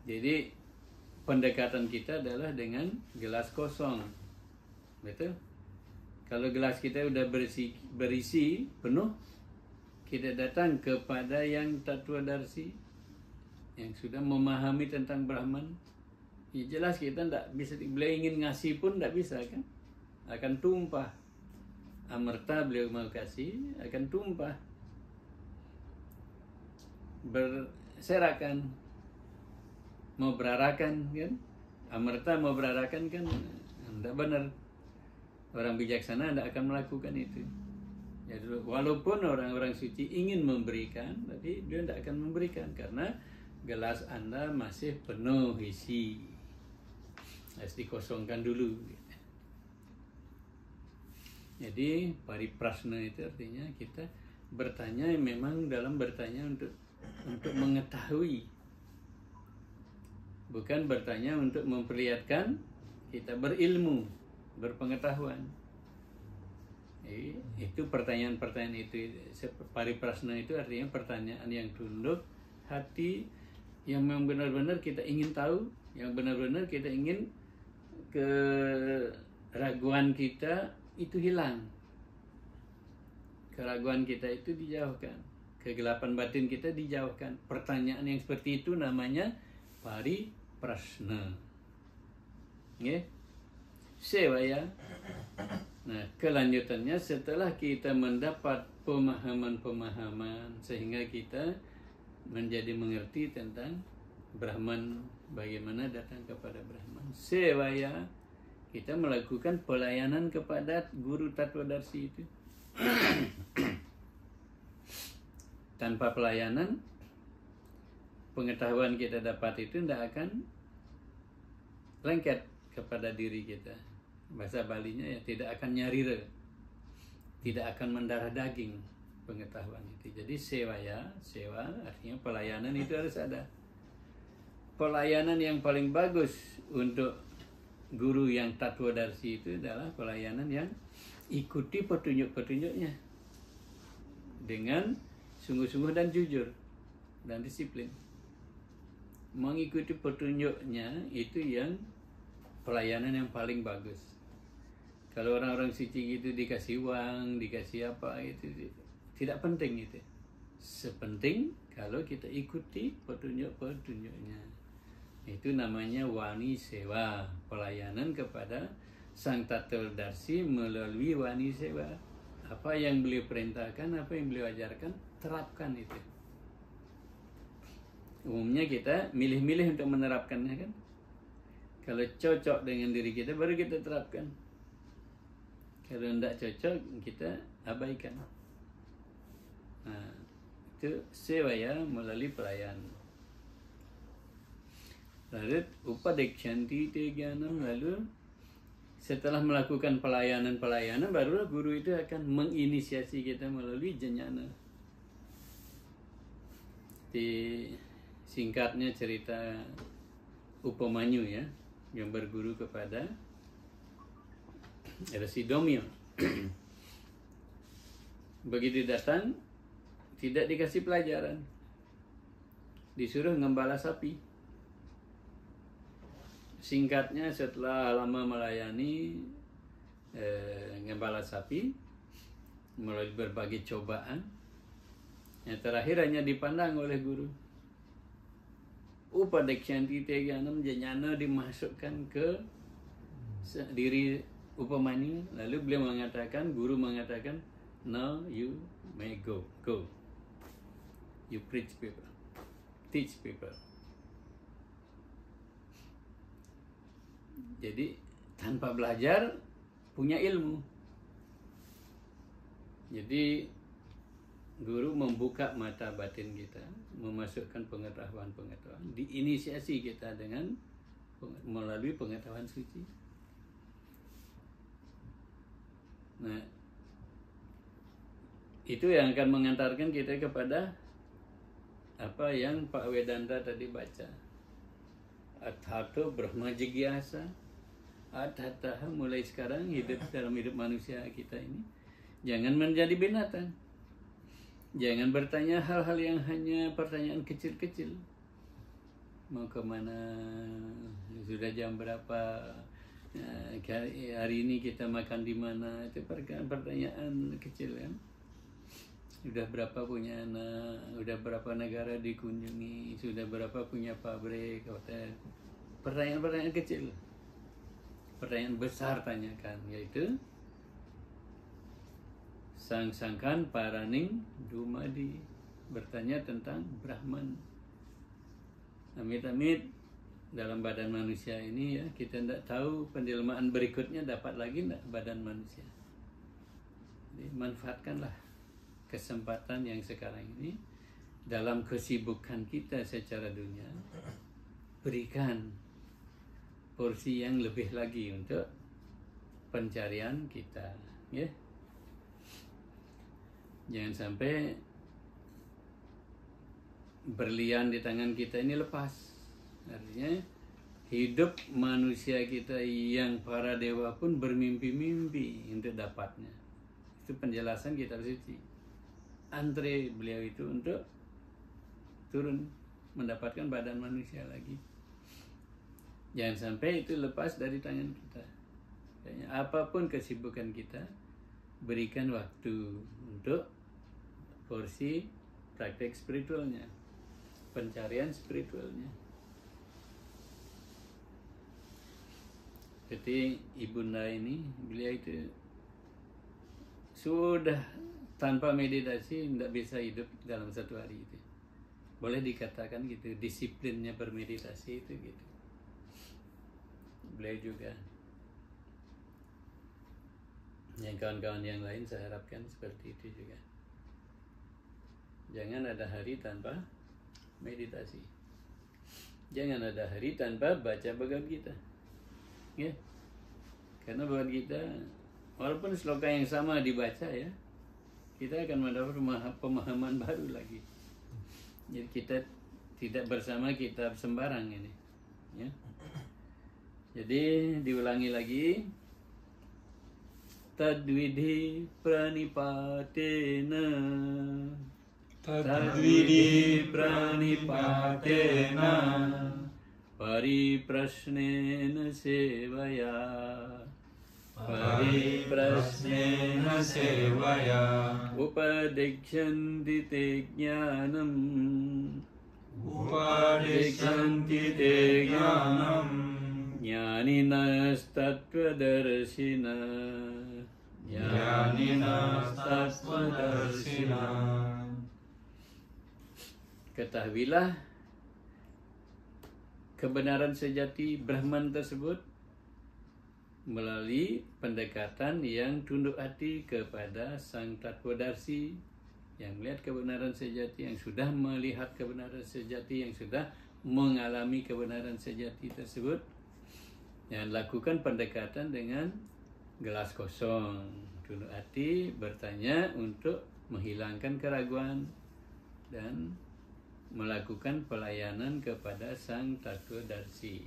Jadi pendekatan kita adalah dengan gelas kosong, betul? Kalau gelas kita udah berisi penuh, kita datang kepada yang Tattvadarsi, yang sudah memahami tentang Brahman. Ya jelas kita tidak bisa, beliau ingin ngasih pun tidak bisa kan, akan tumpah. Amarta beliau mau kasih akan tumpah, berserakan, mau berarakan kan. Amarta mau berarakan kan tidak benar. Orang bijaksana tidak akan melakukan itu. Jadi walaupun orang-orang suci ingin memberikan, tapi dia tidak akan memberikan karena gelas Anda masih penuh isi, harus dikosongkan dulu. Jadi pariprasna itu artinya kita bertanya, memang dalam bertanya untuk mengetahui, bukan bertanya untuk memperlihatkan kita berilmu, berpengetahuan. Itu pertanyaan-pertanyaan itu, pariprasna itu artinya pertanyaan yang tunduk hati, yang memang benar-benar kita ingin tahu, yang benar-benar kita ingin keraguan kita itu hilang, keraguan kita itu dijauhkan, kegelapan batin kita dijauhkan. Pertanyaan yang seperti itu namanya pariprasna. Okay? Sevaya. Nah, kelanjutannya setelah kita mendapat pemahaman-pemahaman sehingga kita menjadi mengerti tentang Brahman, bagaimana datang kepada Brahman. Sevaya, kita melakukan pelayanan kepada guru Tattvadarsi itu. Tanpa pelayanan, pengetahuan kita dapat itu tidak akan lengket kepada diri kita. Bahasa Balinya ya, tidak akan nyarira, tidak akan mendarah daging pengetahuan itu. Jadi sewaya, sewa artinya pelayanan itu harus ada. Pelayanan yang paling bagus untuk guru yang Tattvadarsi itu adalah pelayanan yang ikuti petunjuk-petunjuknya dengan sungguh-sungguh dan jujur dan disiplin. Mengikuti petunjuknya itu yang pelayanan yang paling bagus. Kalau orang-orang suci gitu dikasih uang, dikasih apa, itu tidak penting itu. Sepenting kalau kita ikuti petunjuk-petunjuknya. Itu namanya wani sewa, pelayanan kepada Sang Tattvadarsi melalui wani sewa. Apa yang beliau perintahkan, apa yang beliau ajarkan, terapkan itu. Umumnya kita milih-milih untuk menerapkannya kan. Kalau cocok dengan diri kita, baru kita terapkan. Kalau tidak cocok, kita abaikan. Nah, itu sewa ya, melalui pelayanan. Lalu upadekshanti te jnanam, lalu setelah melakukan pelayanan-pelayanan, barulah guru itu akan menginisiasi kita melalui jnana. Di singkatnya cerita Upamanyu ya, yang berguru kepada Residomio. Begitu datang, tidak dikasih pelajaran, disuruh ngembala sapi. Singkatnya, setelah lama melayani ngembala sapi melalui berbagai cobaan, yang terakhir hanya dipandang oleh guru. Upadekshanti te jnanam, jnana dimasukkan ke diri Upamanyu. Lalu beliau mengatakan, guru mengatakan, now you may go, you preach people, teach people. Jadi tanpa belajar punya ilmu. Jadi guru membuka mata batin kita, memasukkan pengetahuan-pengetahuan, diinisiasi kita dengan melalui pengetahuan suci. Nah, itu yang akan mengantarkan kita kepada apa yang Pak Vedanta tadi baca. Athato Brahma Jigyasa. Athatah, mulai sekarang hidup dalam hidup manusia kita ini, jangan menjadi binatang. Jangan bertanya hal-hal yang hanya pertanyaan kecil-kecil. mau kemana, sudah jam berapa, hari ini kita makan di mana, itu pertanyaan kecil kan. Sudah berapa punya anak, sudah berapa negara dikunjungi, sudah berapa punya pabrik, hotel. Pertanyaan-pertanyaan kecil. Pertanyaan besar tanyakan, yaitu Sang-sangkan Paraning Dumadi bertanya tentang Brahman. Amit-amit dalam badan manusia ini ya, kita tidak tahu penjelmaan berikutnya dapat lagi tidak badan manusia. Jadi manfaatkanlah kesempatan yang sekarang ini dalam kesibukan kita secara dunia, berikan porsi yang lebih lagi untuk pencarian kita, ya. Jangan sampai berlian di tangan kita ini lepas. Artinya hidup manusia kita yang para dewa pun bermimpi-mimpi untuk dapatnya. Itu penjelasan kitab suci. Antre beliau itu untuk turun mendapatkan badan manusia lagi. Jangan sampai itu lepas dari tangan kita. Apapun kesibukan kita, berikan waktu untuk porsi praktek spiritualnya, pencarian spiritualnya. Jadi ibunda ini, beliau itu sudah tanpa meditasi tidak bisa hidup dalam satu hari itu. Boleh dikatakan gitu, disiplinnya bermeditasi itu gitu. Beliau juga. Yang kawan-kawan yang lain saya harapkan seperti itu juga. Jangan ada hari tanpa meditasi. Jangan ada hari tanpa baca Bhagavad Gita. Ya. Karena Bhagavad Gita walaupun sloka yang sama dibaca ya, kita akan mendapat pemahaman baru lagi. Jadi kita tidak bersama kitab sembarang ini. Ya. Jadi diulangi lagi. Tadvidhi pranipatena, tadvidhi pranipatena, pariprasnena sevaya, pariprasnena sevaya, upadikshyanti te jnanam, upadikshyanti te jnanam, Jnaninas tattvadarshina, Jnaninas tattvadarshina. Ketahuilah kebenaran sejati Brahman tersebut melalui pendekatan yang tunduk hati kepada Sang Tattvadarsi yang melihat kebenaran sejati, yang sudah melihat kebenaran sejati, yang sudah mengalami kebenaran sejati tersebut. Yang lakukan pendekatan dengan gelas kosong, tunduk hati, bertanya untuk menghilangkan keraguan dan melakukan pelayanan kepada Sang Tattvadarsi.